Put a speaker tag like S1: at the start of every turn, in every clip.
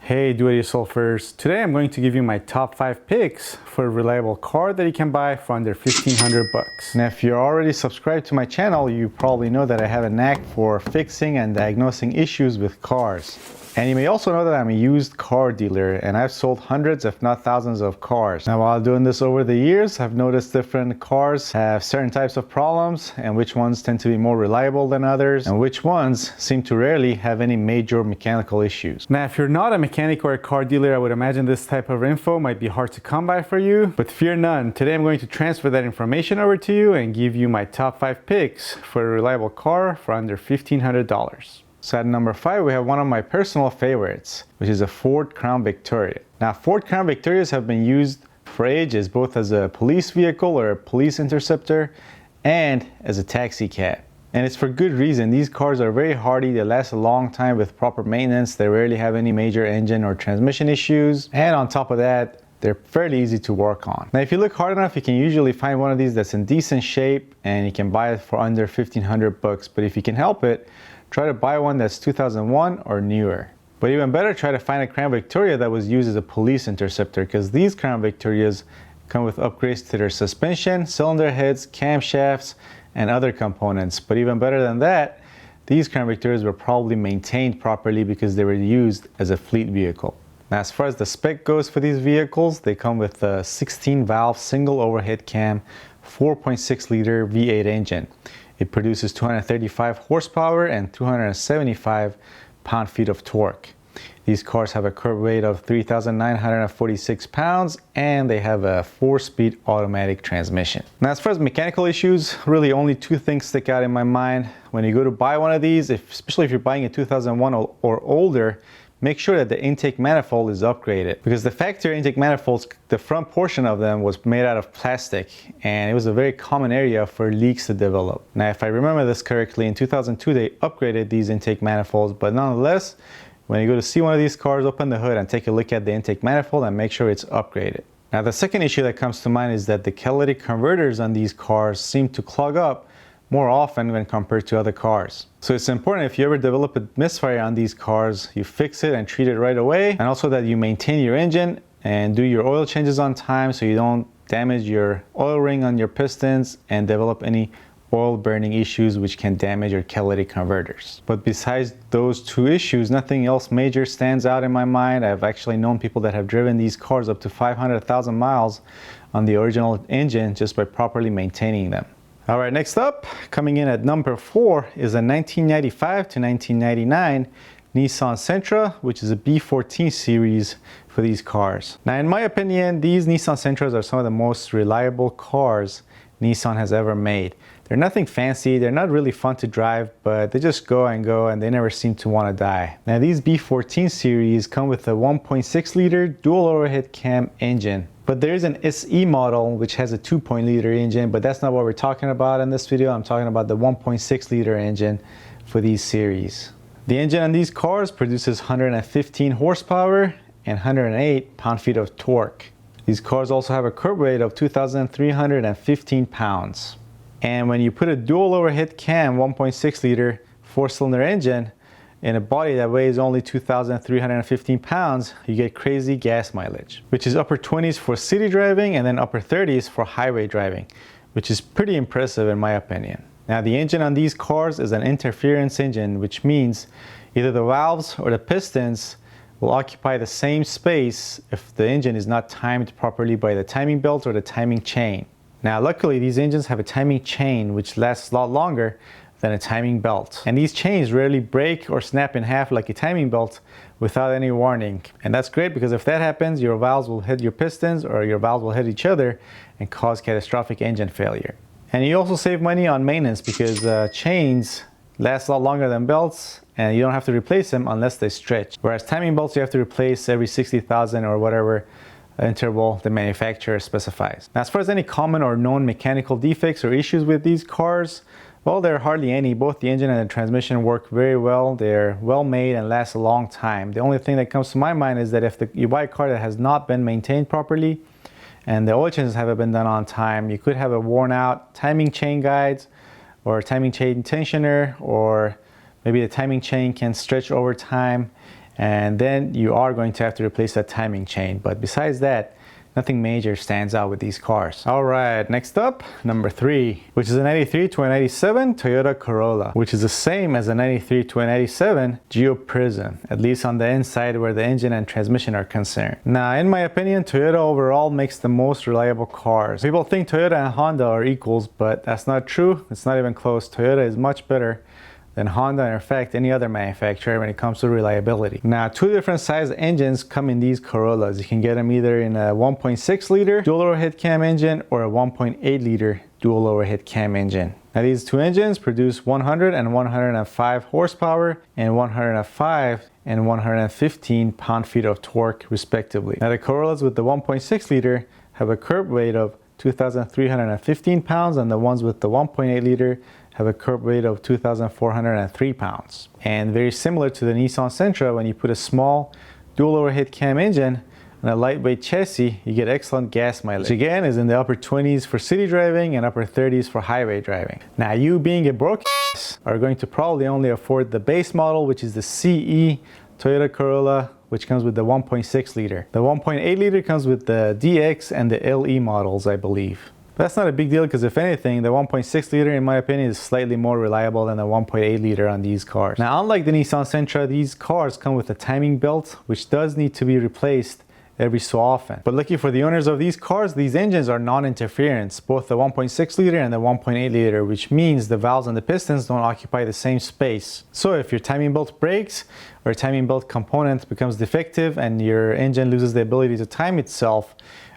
S1: Hey do-it-yourselfers, today I'm going to give you my top 5 picks for a reliable car that you can buy for under 1,500 bucks. Now if you're already subscribed to my channel, you probably know that I have a knack for fixing and diagnosing issues with cars. And you may also know that I'm a used car dealer and I've sold hundreds if not thousands of cars. Now while doing this over the years, I've noticed different cars have certain types of problems and which ones tend to be more reliable than others and which ones seem to rarely have any major mechanical issues. Now if you're not a mechanic or a car dealer, I would imagine this type of info might be hard to come by for you, but fear none. Today I'm going to transfer that information over to you and give you my top 5 picks for a reliable car for under $1,500. So at number 5, we have one of my personal favorites, which is a Ford Crown Victoria. Now, Ford Crown Victorias have been used for ages, both as a police vehicle or a police interceptor and as a taxi cab. And it's for good reason. These cars are very hardy, they last a long time with proper maintenance, they rarely have any major engine or transmission issues, and on top of that, they're fairly easy to work on. Now if you look hard enough, you can usually find one of these that's in decent shape and you can buy it for under 1,500 bucks. But if you can help it, try to buy one that's 2001 or newer. But even better, try to find a Crown Victoria that was used as a police interceptor, because these Crown Victorias come with upgrades to their suspension, cylinder heads, camshafts, and other components. But even better than that, these Crown Victorias were probably maintained properly because they were used as a fleet vehicle. Now as far as the spec goes for these vehicles, they come with a 16-valve single overhead cam 4.6 liter V8 engine. It produces 235 horsepower and 275 pound-feet of torque. These cars have a curb weight of 3,946 pounds and they have a 4-speed automatic transmission. Now as far as mechanical issues, really only 2 things stick out in my mind. When you go to buy one of these, especially if you're buying a 2001 or older, make sure that the intake manifold is upgraded, because the factory intake manifolds, the front portion of them was made out of plastic and it was a very common area for leaks to develop. Now if I remember this correctly, in 2002 they upgraded these intake manifolds, but nonetheless, when you go to see one of these cars, open the hood and take a look at the intake manifold and make sure it's upgraded. Now the second issue that comes to mind is that the catalytic converters on these cars seem to clog up more often when compared to other cars. So it's important, if you ever develop a misfire on these cars, you fix it and treat it right away, and also that you maintain your engine and do your oil changes on time so you don't damage your oil ring on your pistons and develop any oil burning issues which can damage your catalytic converters. But besides those 2 issues, nothing else major stands out in my mind. I've actually known people that have driven these cars up to 500,000 miles on the original engine just by properly maintaining them. All right, next up, coming in at number 4 is a 1995 to 1999 Nissan Sentra, which is a B14 series for these cars. Now, in my opinion, these Nissan Sentras are some of the most reliable cars Nissan has ever made. They're nothing fancy, they're not really fun to drive, but they just go and go and they never seem to want to die. Now, these B14 series come with a 1.6 liter dual overhead cam engine. But there is an SE model which has a 2.0-liter engine, but that's not what we're talking about in this video. I'm talking about the 1.6-liter engine for these series. The engine on these cars produces 115 horsepower and 108 pound-feet of torque. These cars also have a curb weight of 2,315 pounds. And when you put a dual overhead cam 1.6-liter 4-cylinder engine in a body that weighs only 2,315 pounds, you get crazy gas mileage, which is upper 20s for city driving and then upper 30s for highway driving, which is pretty impressive in my opinion. Now the engine on these cars is an interference engine, which means either the valves or the pistons will occupy the same space if the engine is not timed properly by the timing belt or the timing chain. Now luckily these engines have a timing chain which lasts a lot longer than a timing belt. And these chains rarely break or snap in half like a timing belt without any warning. And that's great, because if that happens, your valves will hit your pistons or your valves will hit each other and cause catastrophic engine failure. And you also save money on maintenance, because chains last a lot longer than belts and you don't have to replace them unless they stretch. Whereas timing belts you have to replace every 60,000 or whatever interval the manufacturer specifies. Now, as far as any common or known mechanical defects or issues with these cars, well, there are hardly any. Both the engine and the transmission work very well. They're well made and last a long time. The only thing that comes to my mind is that if you buy a car that has not been maintained properly and the oil changes haven't been done on time, you could have a worn out timing chain guides or a timing chain tensioner, or maybe the timing chain can stretch over time and then you are going to have to replace that timing chain. But besides that, nothing major stands out with these cars. All right, next up, number 3, which is a 93 to a 97 Toyota Corolla, which is the same as a 93 to a 97 Geo Prism, at least on the inside where the engine and transmission are concerned. Now, in my opinion, Toyota overall makes the most reliable cars. People think Toyota and Honda are equals, but that's not true. It's not even close. Toyota is much better than Honda, and in fact any other manufacturer when it comes to reliability. Now, 2 different size engines come in these Corollas. You can get them either in a 1.6 liter dual overhead cam engine or a 1.8 liter dual overhead cam engine. Now, these 2 engines produce 100 and 105 horsepower and 105 and 115 pound-feet of torque respectively. Now, the Corollas with the 1.6 liter have a curb weight of 2,315 pounds, and the ones with the 1.8 liter have a curb weight of 2,403 pounds. And very similar to the Nissan Sentra, when you put a small dual overhead cam engine and a lightweight chassis, you get excellent gas mileage. Which again is in the upper 20s for city driving and upper 30s for highway driving. Now, you being a broke ass are going to probably only afford the base model, which is the CE Toyota Corolla, which comes with the 1.6 liter. The 1.8 liter comes with the DX and the LE models, I believe. But that's not a big deal, because if anything, the 1.6 liter in my opinion is slightly more reliable than the 1.8 liter on these cars. Now, unlike the Nissan Sentra, these cars come with a timing belt, which does need to be replaced every so often. But lucky for the owners of these cars, these engines are non-interference, both the 1.6 liter and the 1.8 liter, which means the valves and the pistons don't occupy the same space. So if your timing belt breaks or a timing belt component becomes defective and your engine loses the ability to time itself,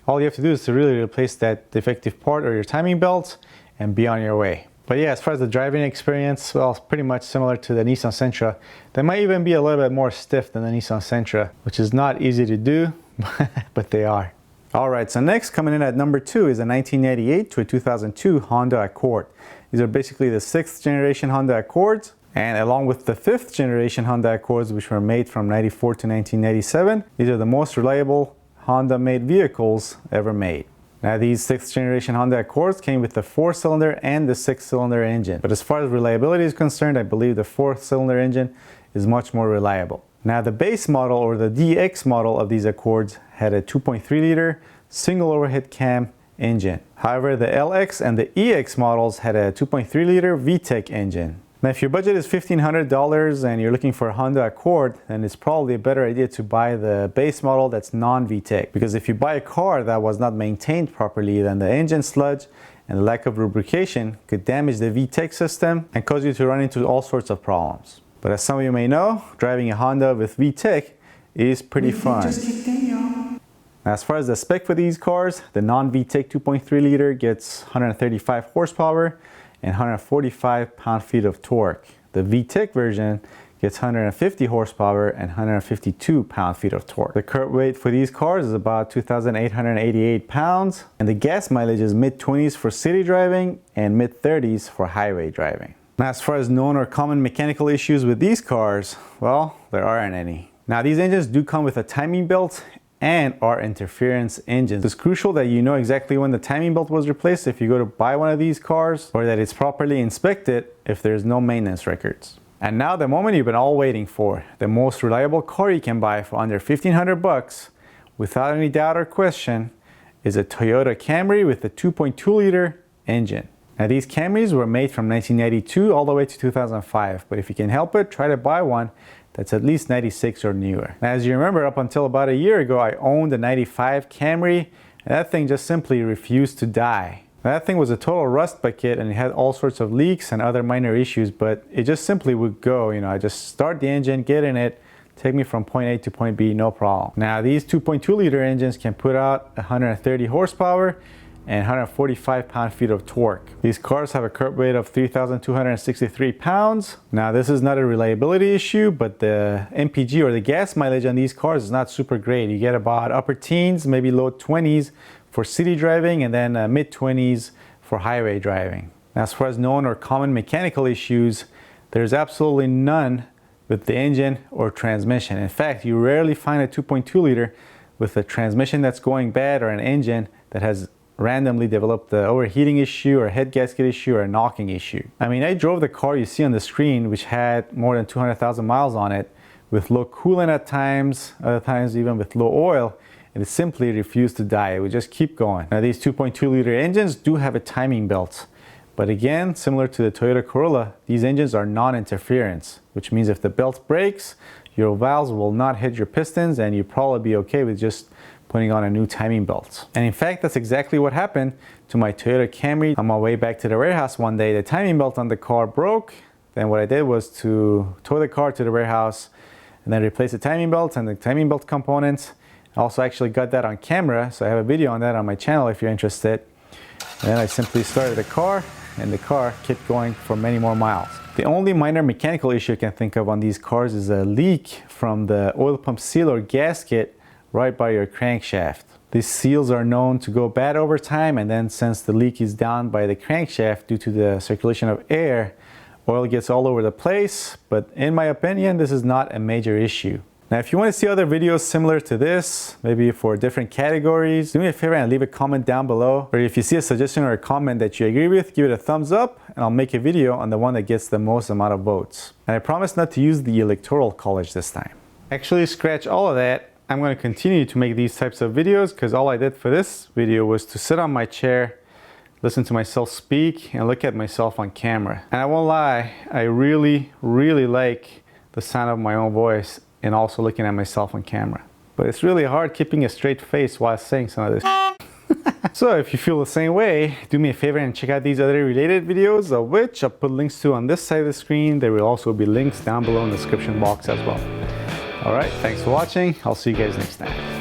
S1: all you have to do is to really replace that defective part or your timing belt and be on your way. But yeah, as far as the driving experience, well, it's pretty much similar to the Nissan Sentra. They might even be a little bit more stiff than the Nissan Sentra, which is not easy to do, but they are. All right, so next, coming in at number 2 is a 1998 to a 2002 Honda Accord. These are basically the 6th generation Honda Accords, and along with the 5th generation Honda Accords, which were made from 94 to 1997, these are the most reliable Honda made vehicles ever made. Now, these 6th generation Honda Accords came with the 4-cylinder and the 6-cylinder engine. But as far as reliability is concerned, I believe the 4-cylinder engine is much more reliable. Now, the base model or the DX model of these Accords had a 2.3 liter single overhead cam engine. However, the LX and the EX models had a 2.3 liter VTEC engine. Now, if your budget is $1,500 and you're looking for a Honda Accord, then it's probably a better idea to buy the base model that's non-VTEC. Because if you buy a car that was not maintained properly, then the engine sludge and the lack of lubrication could damage the VTEC system and cause you to run into all sorts of problems. But as some of you may know, driving a Honda with VTEC is pretty fun. As far as the spec for these cars, the non-VTEC 2.3 liter gets 135 horsepower and 145 pound-feet of torque. The VTEC version gets 150 horsepower and 152 pound-feet of torque. The curb weight for these cars is about 2,888 pounds, and the gas mileage is mid-20s for city driving and mid-30s for highway driving. Now, as far as known or common mechanical issues with these cars, well, there aren't any. Now, these engines do come with a timing belt and are interference engines. It's crucial that you know exactly when the timing belt was replaced if you go to buy one of these cars, or that it's properly inspected if there's no maintenance records. And now the moment you've been all waiting for, the most reliable car you can buy for under $1,500 without any doubt or question is a Toyota Camry with a 2.2 liter engine. Now, these Camrys were made from 1992 all the way to 2005, but if you can help it, try to buy one that's at least 96 or newer. Now, as you remember, up until about a year ago, I owned a 95 Camry, and that thing just simply refused to die. Now, that thing was a total rust bucket, and it had all sorts of leaks and other minor issues, but it just simply would go. You know, I just start the engine, get in it, take me from point A to point B, no problem. Now, these 2.2 liter engines can put out 130 horsepower and 145 pound-feet of torque. These cars have a curb weight of 3,263 pounds. Now, this is not a reliability issue, but the MPG or the gas mileage on these cars is not super great. You get about upper teens, maybe low 20s for city driving, and then mid-20s for highway driving. Now, as far as known or common mechanical issues, there's absolutely none with the engine or transmission. In fact, you rarely find a 2.2 liter with a transmission that's going bad or an engine that has randomly developed the overheating issue or a head gasket issue or a knocking issue. I mean, I drove the car you see on the screen, which had more than 200,000 miles on it, with low coolant at times, other times even with low oil, and it simply refused to die. It would just keep going. Now these 2.2 liter engines do have a timing belt, but again, similar to the Toyota Corolla, these engines are non-interference, which means if the belt breaks, your valves will not hit your pistons and you'll probably be okay with just putting on a new timing belt. And in fact, that's exactly what happened to my Toyota Camry. On my way back to the warehouse one day, the timing belt on the car broke. Then what I did was to tow the car to the warehouse and then replace the timing belt and the timing belt components. I also actually got that on camera, so I have a video on that on my channel if you're interested. And then I simply started the car and the car kept going for many more miles. The only minor mechanical issue I can think of on these cars is a leak from the oil pump seal or gasket right by your crankshaft. These seals are known to go bad over time, and then since the leak is down by the crankshaft due to the circulation of air, oil gets all over the place, but in my opinion, this is not a major issue. Now, if you want to see other videos similar to this, maybe for different categories, do me a favor and leave a comment down below. Or if you see a suggestion or a comment that you agree with, give it a thumbs up and I'll make a video on the one that gets the most amount of votes. And I promise not to use the Electoral College this time. Actually, scratch all of that. I'm going to continue to make these types of videos because all I did for this video was to sit on my chair, listen to myself speak, and look at myself on camera. And I won't lie, I really like the sound of my own voice and also looking at myself on camera. But it's really hard keeping a straight face while saying some of this. So if you feel the same way, do me a favor and check out these other related videos, of which I'll put links to on this side of the screen. There will also be links down below in the description box as well. Alright, thanks for watching. I'll see you guys next time.